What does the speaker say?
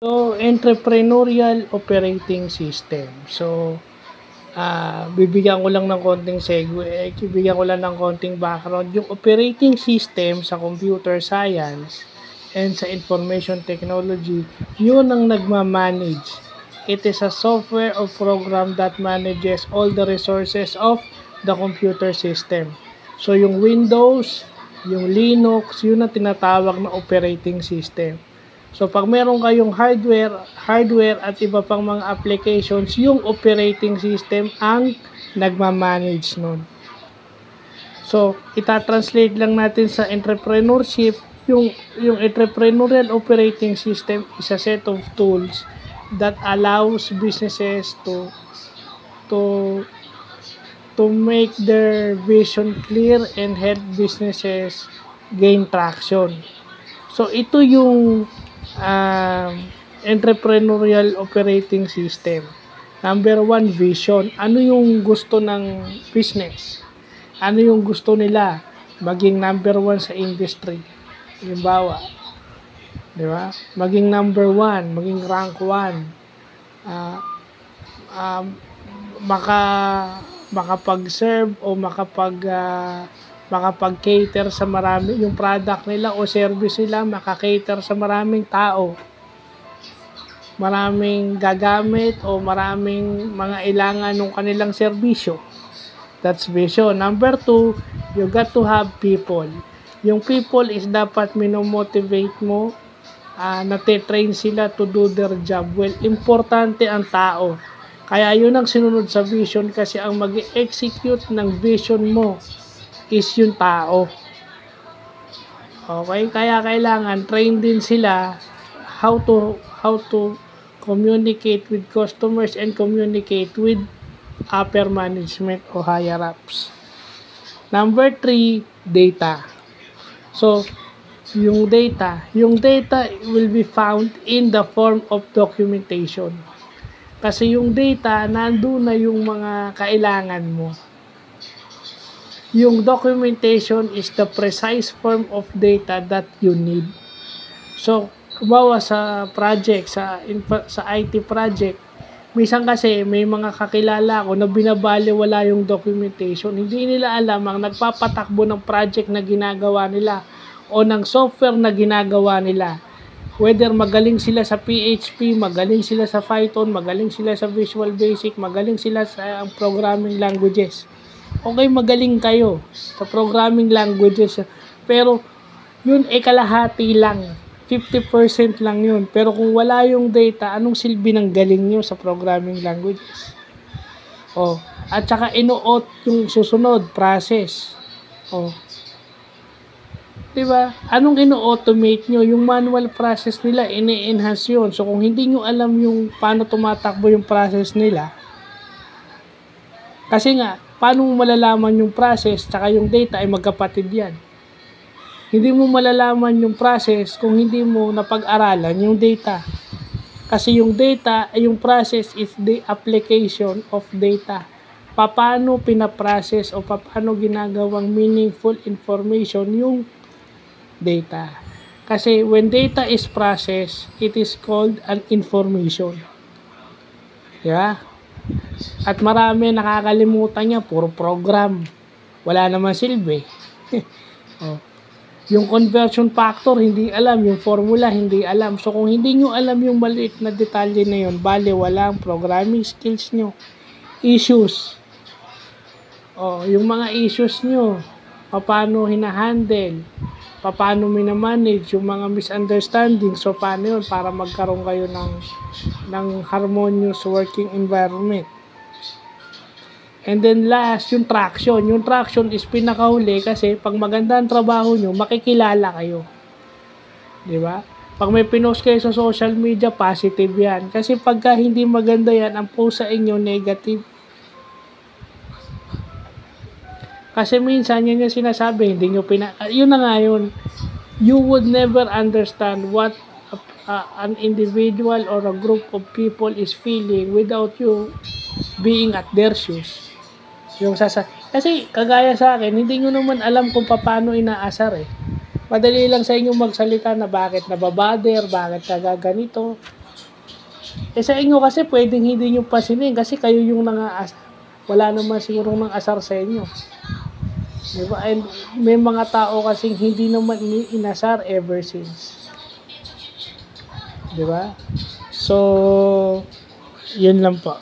So, entrepreneurial operating system. So, bibigyan ko lang ng konting segue, bibigyan ko lang ng konting background. Yung operating system sa computer science and sa information technology, yun ang nagmamanage. It is a software or program that manages all the resources of the computer system. So, yung Windows, yung Linux, yun ang tinatawag na operating system. So, pag meron kayong hardware at iba pang mga applications, yung operating system ang nagmamanage nun. So, ita-translate lang natin sa entrepreneurship, yung entrepreneurial operating system is a set of tools that allows businesses to to make their vision clear and help businesses gain traction. So, ito yung entrepreneurial operating system. Number one, vision. Ano yung gusto ng business? Ano yung gusto nila? Maging number one sa industry. Halimbawa, di ba? Maging number one, maging rank one. Uh, um, maka makapag-serve o makapag-cater sa marami yung product nila o service nila, maka-cater sa maraming tao, maraming gagamit o maraming mga ilangan ng kanilang serbisyo. That's vision. Number two, you got to have people. Yung people is dapat minomotivate mo, nate-train sila to do their job well. Importante ang tao. Kaya yun ang sinunod sa vision kasi ang mag-execute ng vision mo is yung tao. Okay? Kaya kailangan train din sila how to communicate with customers and communicate with upper management o higher ups. Number 3, data. So, yung data will be found in the form of documentation. Kasi yung data, nandun na yung mga kailangan mo. Yung documentation is the precise form of data that you need. So, kumawa sa project, sa IT project, minsan kasi may mga kakilala ko na binabaliwala yung documentation. Hindi nila alam ang nagpapatakbo ng project na ginagawa nila o ng software na ginagawa nila. Whether magaling sila sa PHP, magaling sila sa Python, magaling sila sa Visual Basic, magaling sila sa programming languages. Okay, magaling kayo sa programming languages. Pero, yun kalahati lang. 50% lang yun. Pero kung wala yung data, anong silbi ng galing nyo sa programming languages? At saka ino-auth yung susunod, process. Diba? Anong ino-automate nyo? Yung manual process nila, ini-enhance yun. So, kung hindi nyo alam yung paano tumatakbo yung process nila, kasi nga, paano mo malalaman yung process tsaka yung data ay magkapatid yan. Hindi mo malalaman yung process kung hindi mo napag-aralan yung data. Kasi yung data, yung process is the application of data. Paano pinaprocess o paano ginagawang meaningful information yung data. Kasi when data is processed, it is called an information. Yeah? At marami nakakalimutan niya, puro program. Wala naman silbi. Yung conversion factor, hindi alam. Yung formula, hindi alam. So, kung hindi nyo alam yung maliit na detalye na yun, bale, walang programming skills nyo. Issues. Yung mga issues nyo, paano hinahandle, paano minamanage yung mga misunderstanding. So, paano yun para magkaroon kayo ng harmonious working environment. And then last, yung traction. Yung traction is pinakahuli kasi pag maganda ang trabaho nyo, makikilala kayo. Diba? Pag may pinost kayo sa social media, positive yan. Kasi pagka hindi maganda yan, ang post sa inyo, negative. Kasi minsan, yan yung sinasabi, hindi nyo yun na nga yun. You would never understand what an individual or a group of people is feeling without you being at their shoes. Kasi kagaya sa akin, hindi nyo naman alam kung paano inaasar eh. Madali lang sa inyo magsalita na bakit nababother, bakit nagaganito. Sa inyo kasi pwedeng hindi nyo pasinin kasi kayo yung nangaasar. Wala naman sigurong nang asar sa inyo. Diba? And may mga tao kasing hindi naman inasar ever since. Diba? So, yun lang po.